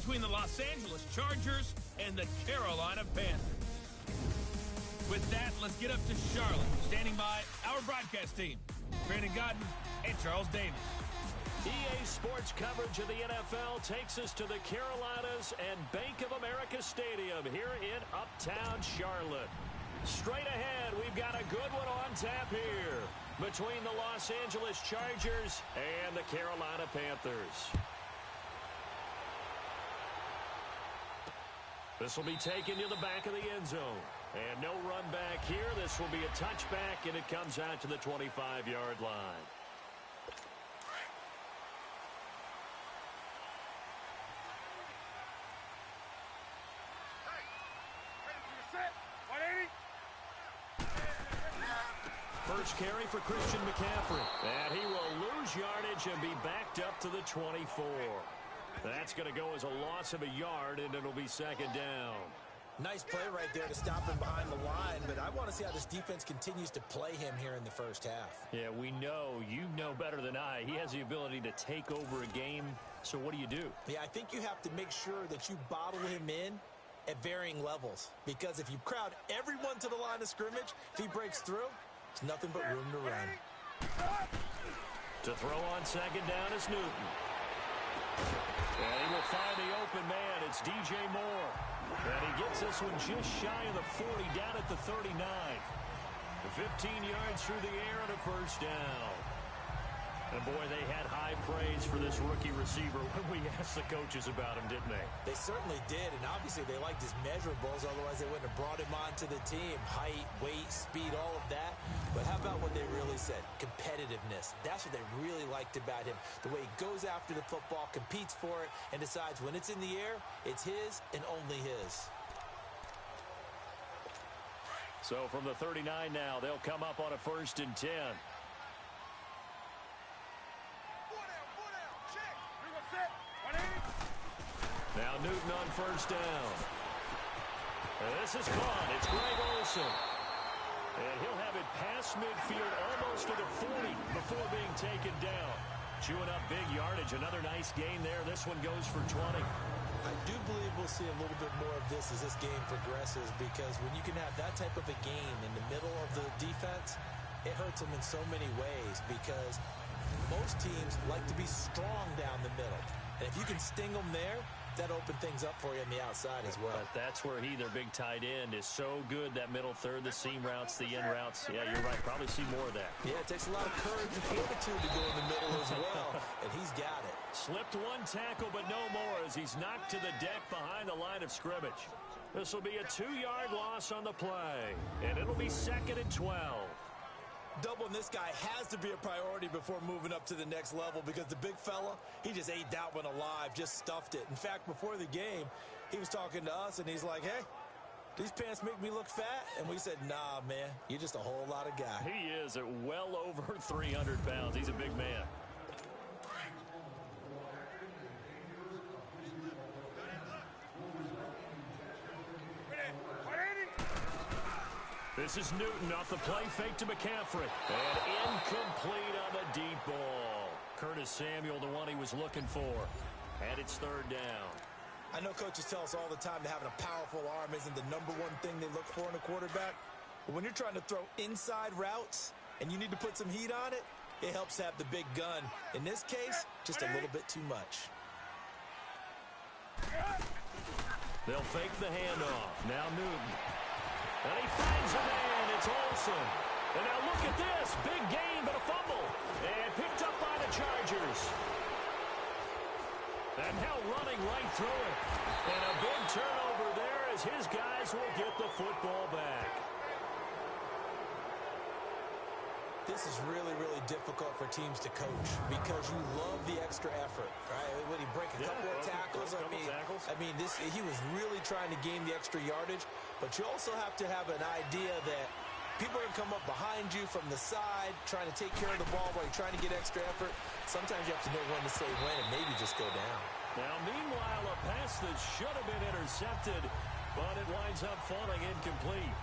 between the Los Angeles Chargers and the Carolina Panthers. With that, let's get up to Charlotte. Standing by, our broadcast team, Brandon Godden and Charles Davis. EA Sports coverage of the NFL takes us to the Carolinas and Bank of America Stadium here in Uptown Charlotte. Straight ahead, we've got a good one on tap here between the Los Angeles Chargers and the Carolina Panthers. This will be taken to the back of the end zone. And no run back here. This will be a touchback, and it comes out to the 25-yard line. First carry for Christian McCaffrey. And he will lose yardage and be backed up to the 24. That's going to go as a loss of a yard, and it'll be second down. Nice play right there to stop him behind the line, but I want to see how this defense continues to play him here in the first half. Yeah, we know. You know better than I. He has the ability to take over a game, so what do you do? Yeah, I think you have to make sure that you bottle him in at varying levels, because if you crowd everyone to the line of scrimmage, if he breaks through, it's nothing but room to run. To throw on second down is Newton. And he will find the open man. It's DJ Moore. And he gets this one just shy of the 40, down at the 39. 15 yards through the air and a first down. And, boy, they had high praise for this rookie receiver when we asked the coaches about him, didn't they? They certainly did, and obviously they liked his measurables, otherwise they wouldn't have brought him onto the team. Height, weight, speed, all of that. But how about what they really said? Competitiveness. That's what they really liked about him. The way he goes after the football, competes for it, and decides when it's in the air, it's his and only his. So from the 39 now, they'll come up on a 1st and 10. Now Newton on first down. And this is caught. It's Greg Olsen. And he'll have it past midfield almost to the 40 before being taken down. Chewing up big yardage. Another nice gain there. This one goes for 20. I do believe we'll see a little bit more of this as this game progresses, because when you can have that type of a gain in the middle of the defense, it hurts them in so many ways, because most teams like to be strong down the middle. And if you can sting them there, that open things up for you on the outside as well. But that's where their big tight end, is so good, that middle third, the seam routes, the in routes. Yeah, you're right. Probably see more of that. Yeah, it takes a lot of courage and fortitude to go in the middle as well, and he's got it. Slipped one tackle, but no more, as he's knocked to the deck behind the line of scrimmage. This will be a 2-yard loss on the play, and it'll be 2nd and 12. Doubling this guy has to be a priority before moving up to the next level, because the big fella, he just ate that one alive, just stuffed it. In fact, before the game, he was talking to us, and he's like, hey, these pants make me look fat? And we said, nah, man, you're just a whole lot of guy. He is at well over 300 pounds. He's a big man. This is Newton off the play fake to McCaffrey. And incomplete on the deep ball. Curtis Samuel, the one he was looking for. And it's 3rd down. I know coaches tell us all the time that having a powerful arm isn't the #1 thing they look for in a quarterback. But when you're trying to throw inside routes and you need to put some heat on it, it helps have the big gun. In this case, just a little bit too much. They'll fake the handoff. Now Newton. And he finds a man. It's Olsen. And now look at this. Big gain, but a fumble. And picked up by the Chargers. And now running right through it. And a big turnover there, as his guys will get the football back. This is really, really difficult for teams to coach, because you love the extra effort, right? When he break a couple of tackles, I mean, he was really trying to gain the extra yardage, but you also have to have an idea that people are going to come up behind you from the side, trying to take care of the ball while you're trying to get extra effort. Sometimes you have to know when to say when and maybe just go down. Now, meanwhile, a pass that should have been intercepted, but it winds up falling incomplete.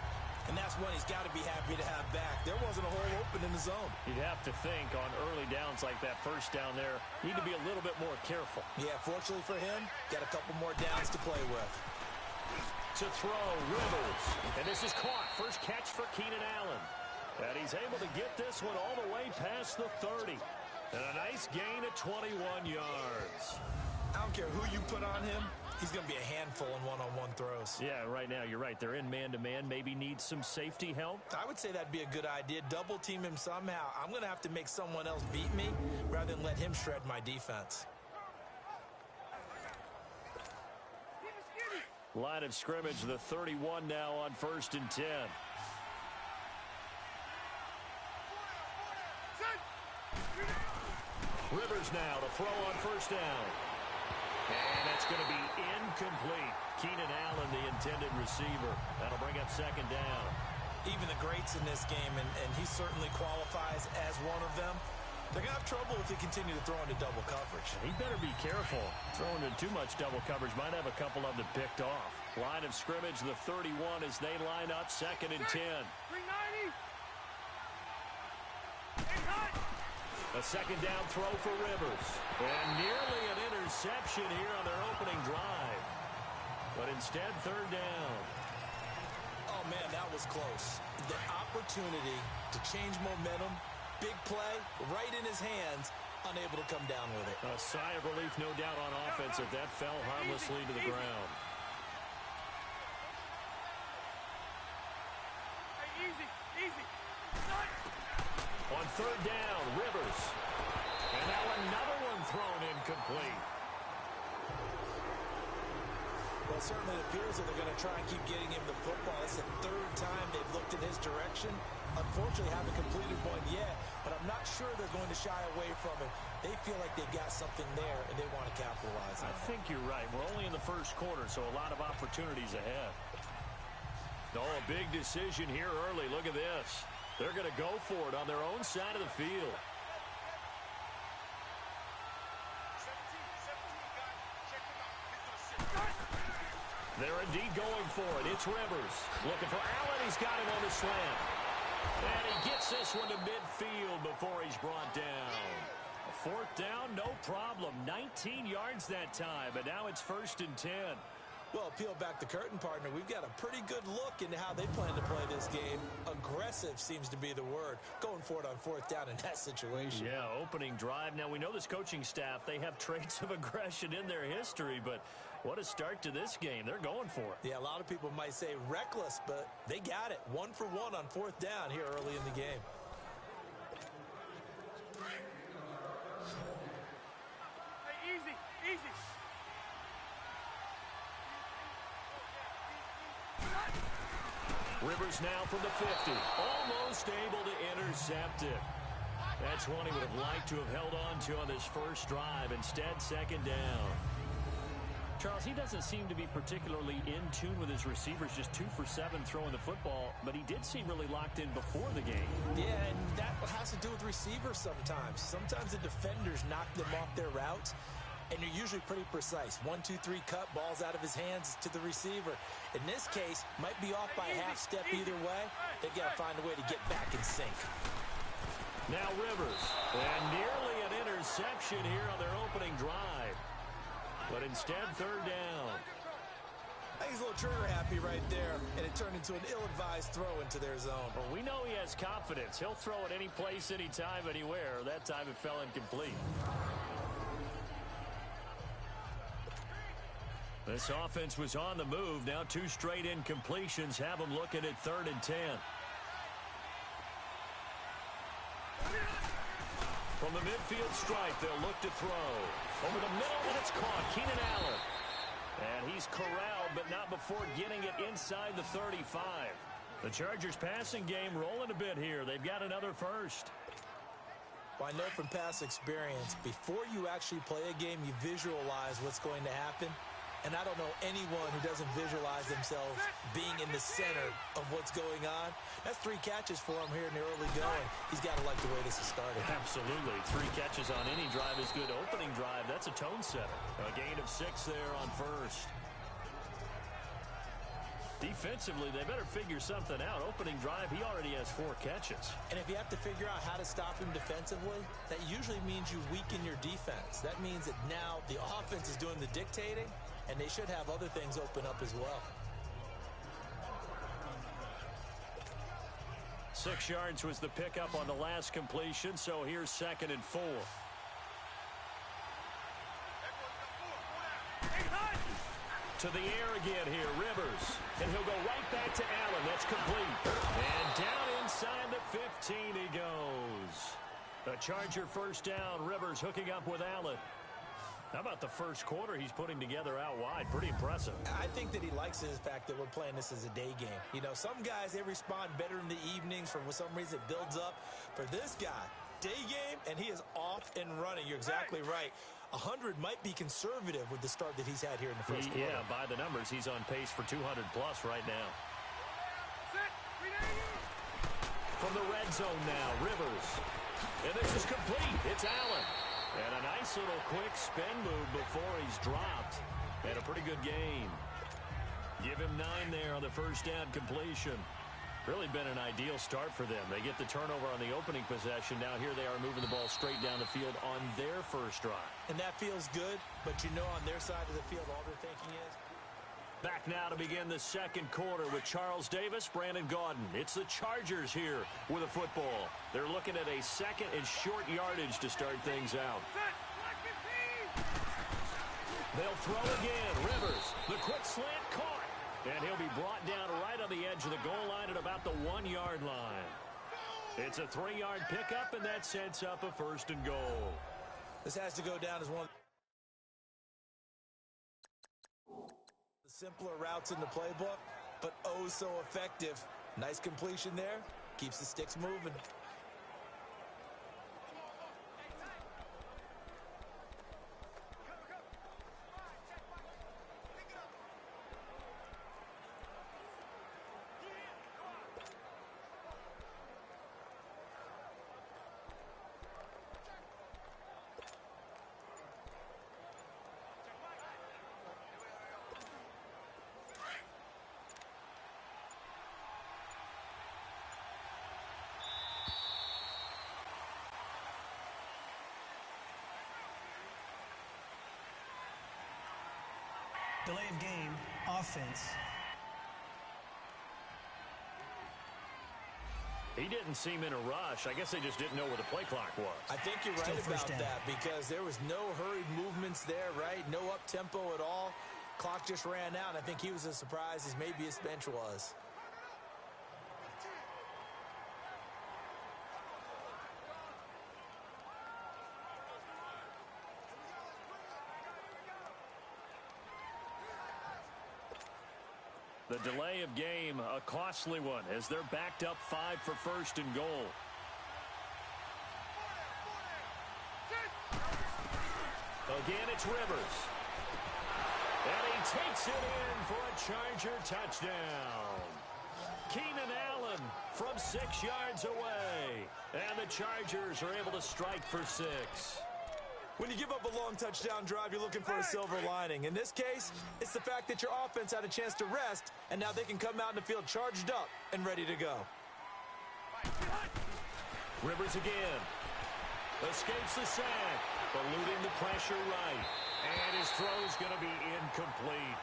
and that's one he's got to be happy to have back. There wasn't a hole open in the zone. You'd have to think on early downs like that first down there, need to be a little bit more careful. Yeah, fortunately for him, got a couple more downs to play with. To throw, Rivers. And this is caught. First catch for Keenan Allen. And he's able to get this one all the way past the 30. And a nice gain of 21 yards. I don't care who you put on him. He's going to be a handful in one-on-one throws. Yeah, right now, you're right. They're in man-to-man. Maybe needs some safety help. I would say that'd be a good idea. Double team him somehow. I'm going to have to make someone else beat me rather than let him shred my defense. Line of scrimmage, the 31 now on 1st and 10. Rivers now to throw on 1st down. And that's going to be incomplete. Keenan Allen, the intended receiver. That'll bring up 2nd down. Even the greats in this game, and he certainly qualifies as one of them, they're going to have trouble if they continue to throw into double coverage. He better be careful. Throwing into too much double coverage might have a couple of them picked off. Line of scrimmage, the 31 as they line up 2nd and 10. A 2nd down throw for Rivers. And nearly an interception here on their opening drive. But instead, 3rd down. Oh, man, that was close. The opportunity to change momentum, big play, right in his hands, unable to come down with it. A sigh of relief, no doubt, on offense as that fell harmlessly to the ground. On 3rd down, Rivers. And now another one thrown incomplete. Well, it certainly appears that they're going to try and keep getting him the football. It's the 3rd time they've looked in his direction. Unfortunately, haven't completed one yet, but I'm not sure they're going to shy away from it. They feel like they've got something there, and they want to capitalize on it. I think you're right. We're only in the 1st quarter, so a lot of opportunities ahead. Oh, a big decision here early. Look at this. They're going to go for it on their own side of the field. They're indeed going for it. It's Rivers. Looking for Allen. He's got him on the slant. And he gets this one to midfield before he's brought down. A 4th down, no problem. 19 yards that time, but now it's 1st and 10. Well, peel back the curtain, partner. We've got a pretty good look into how they plan to play this game. Aggressive seems to be the word. Going for it on 4th down in that situation. Yeah, opening drive. Now, we know this coaching staff, they have traits of aggression in their history, but what a start to this game. They're going for it. Yeah, a lot of people might say reckless, but they got it. 1 for 1 on 4th down here early in the game. Easy. Rivers now from the 50. Almost able to intercept it. That's one he would have liked to have held on to on this first drive. Instead, 2nd down. Charles, he doesn't seem to be particularly in tune with his receivers, just 2 for 7 throwing the football, but he did seem really locked in before the game. Yeah, and that has to do with receivers sometimes. Sometimes the defenders knock them off their routes, and you're usually pretty precise. 1, 2, 3 cut, balls out of his hands to the receiver. In this case, might be off by a half step either way. They've got to find a way to get back in sync. Now Rivers, and nearly an interception here on their opening drive. But instead, 3rd down. I think he's a little trigger happy right there, and it turned into an ill-advised throw into their zone. Well, we know he has confidence. He'll throw it any place, anytime, anywhere. That time it fell incomplete. This offense was on the move. Now 2 straight incompletions have them looking at 3rd and 10. From the midfield stripe, they'll look to throw. Over the middle, and it's caught. Keenan Allen. And he's corralled, but not before getting it inside the 35. The Chargers passing game rolling a bit here. They've got another first. Well, I know from past experience, before you actually play a game, you visualize what's going to happen. And I don't know anyone who doesn't visualize themselves being in the center of what's going on. That's 3 catches for him here in the early going. He's got to like the way this is started. Absolutely. 3 catches on any drive is good. Opening drive, that's a tone setter. A gain of 6 there on first. Defensively, they better figure something out. Opening drive, he already has 4 catches. And if you have to figure out how to stop him defensively, that usually means you weaken your defense. That means that now the offense is doing the dictating, and they should have other things open up as well. 6 yards was the pickup on the last completion, so here's 2nd and 4. To the air again here, Rivers. And he'll go right back to Allen. That's complete. And down inside the 15 he goes. A Charger first down. Rivers hooking up with Allen. How about the first quarter he's putting together out wide? Pretty impressive. I think that he likes the fact that we're playing this as a day game. You know, some guys, they respond better in the evenings. For some reason, it builds up. For this guy, day game, and he is off and running. You're exactly right. 100 might be conservative with the start that he's had here in the first quarter. Yeah, by the numbers, he's on pace for 200-plus right now. From the red zone now, Rivers. And this is complete. It's Allen. And a nice little quick spin move before he's dropped. And a pretty good gain. Give him 9 there on the first down completion. Really been an ideal start for them. They get the turnover on the opening possession. Now here they are moving the ball straight down the field on their first drive. And that feels good, but you know on their side of the field all they're thinking is. Back now to begin the second quarter with Charles Davis, Brandon Gaudin. It's the Chargers here with a football. They're looking at a 2nd and short yardage to start things out. They'll throw again. Rivers, the quick slant caught. And he'll be brought down right on the edge of the goal line at about the 1-yard line. It's a 3-yard pickup, and that sets up a 1st and goal. This has to go down as one of the simpler routes in the playbook, but oh so effective. Nice completion there. Keeps the sticks moving. Delay of game, offense. He didn't seem in a rush. I guess they just didn't know where the play clock was. I think you're right about that because there was no hurried movements there, right? No up-tempo at all. Clock just ran out. I think he was as surprised as maybe his bench was. The delay of game, a costly one, as they're backed up 5 for 1st and goal. Again, it's Rivers. And he takes it in for a Charger touchdown. Keenan Allen from 6 yards away. And the Chargers are able to strike for 6. When you give up a long touchdown drive, you're looking for a silver lining. In this case, it's the fact that your offense had a chance to rest, and now they can come out in the field charged up and ready to go. Rivers again. Escapes the sack, eluding the pressure right. And his throw's going to be incomplete.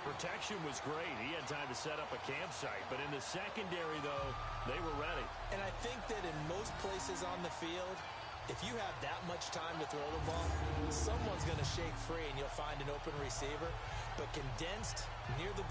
Protection was great. He had time to set up a campsite. But in the secondary, though, they were ready. And I think that in most places on the field, if you have that much time to throw the ball, someone's going to shake free and you'll find an open receiver. But condensed near the